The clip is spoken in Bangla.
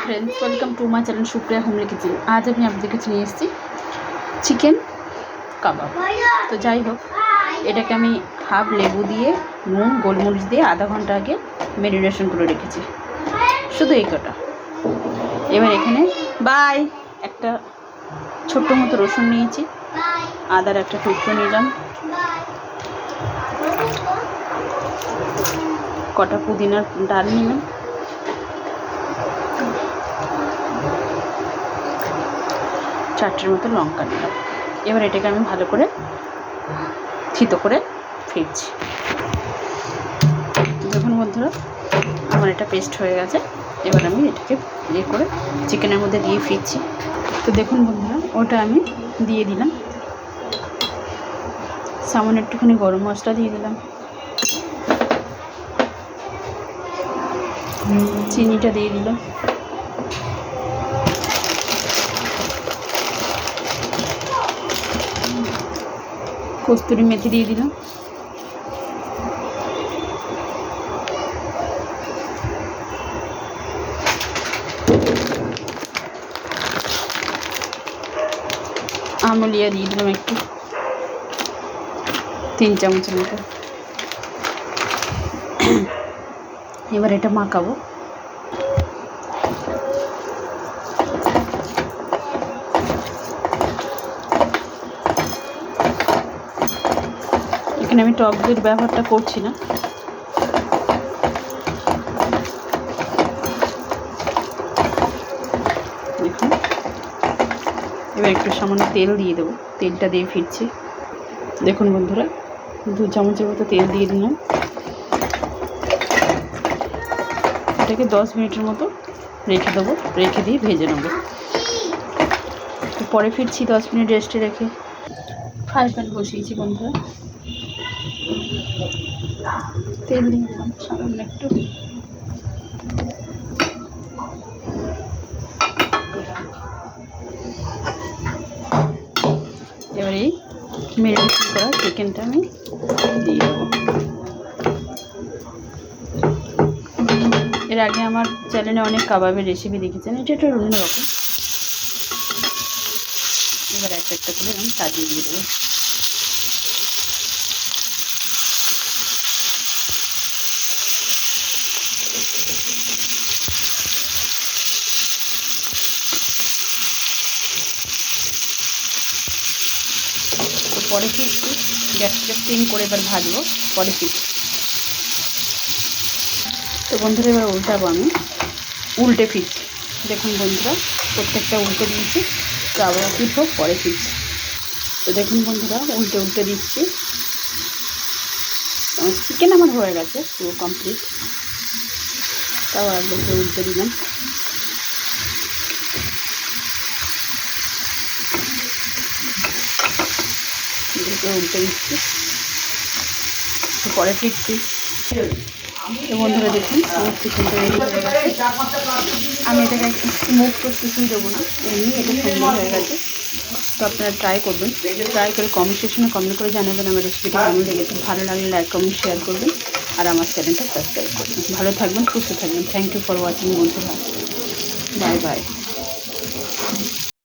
Friends welcome to my channel Supriya homely kitchen. आज আমি আপনাদের কাছে নিয়ে এসেছি চিকেন কাবাব। তো যাই হোক, এটাকে আমি হাফ লেবু দিয়ে নুন গোলমরিচ দিয়ে আধা ঘন্টা আগে ম্যারিনেশন করে রেখেছি, শুধু এই কটা। এবার এখানে একটা ছোট্ট মতো রসুন নিয়েছি, আদার একটা টুকরো নিলাম, কটা পুদিনার ডাল নিলাম, চারটের মতো লঙ্কা নিলাম। এবার এটাকে আমি ভালো করে থিতো করে ফিরছি। দেখুন বন্ধুরা, আমার এটা পেস্ট হয়ে গেছে। এবার আমি এটাকে করে চিকেনের মধ্যে দিয়ে ফিরছি। তো দেখুন বন্ধুরা, ওটা আমি দিয়ে দিলাম, সামান্য একটুখানি গরম মশলা দিয়ে দিলাম, চিনিটা দিয়ে দিলাম, কস্তুরি মেথি দিয়ে দিলাম, আমলিয়া দিয়ে দিলাম একটু, 3 চামচের মতো। এবার এটা মাখাবো। এখানে আমি টক দইয়ের ব্যবহারটা করছি না। দেখুন, এবার একটু সামান্য তেল দিয়ে দেবো, তেলটা দিয়ে ফিরছি। দেখুন বন্ধুরা, 2 চামচের মতো তেল দিয়ে দিলাম। এটাকে 10 মিনিটের মতো রেখে দেবো, রেখে দিয়ে ভেজে নেবো। পরে ফিরছি 10 মিনিট রেস্টে রেখে। ফ্রাই প্যান বসিয়েছি বন্ধুরা, তেল দিয়ে দিলাম সামান্য একটু। এবার এই ম্যারিনেশন করা চিকেনটা আমি দিয়ে দেবো। এর আগে আমার চ্যানেলে অনেক কাবাবের রেসিপি দেখেছেন, এটা একটা অন্যরকম। এবার একটা করে আমি সাজিয়ে দিয়ে দেবো। তো পরে ফিরছি, গ্যাসটা স্টিম করে এবার ভাজবো, পরে ফিরছি। তো বন্ধুরা, এবার উল্টাবো, আমি উল্টে ফিরছি। দেখুন বন্ধুরা, প্রত্যেকটা উল্টে দিয়েছি, তো আবার ফিরবো, পরে ফিরছি। তো দেখুন বন্ধুরা, উল্টে দিচ্ছি। চিকেন আমার হয়ে গেছে পুরো কমপ্লিট, তাও একদম উল্টে দিলাম। উল্টে দিচ্ছি, তো পরে ফিরছি। তো বন্ধুরা দেখুন, আমার চিকেনটা রেডি হয়ে গেছে। আমি এটাকে স্মোক তো কিছুই দেবো না, এমনি এটা সুন্দর হয়ে গেছে। তো আপনারা ট্রাই করবেন, ট্রাই করে কমেন্ট সেকশনে কমেন্ট করে জানাবেন আমার রেসিপিটা কেমন লেগেছে। ভালো লাগলে লাইক কমেন্ট শেয়ার করবেন, আর আমার চ্যানেলটা সাবস্ক্রাইব করবেন। ভালো থাকবেন, সুস্থ থাকবেন। থ্যাংক ইউ ফর ওয়াচিং বন্ধুরা, বাই বাই।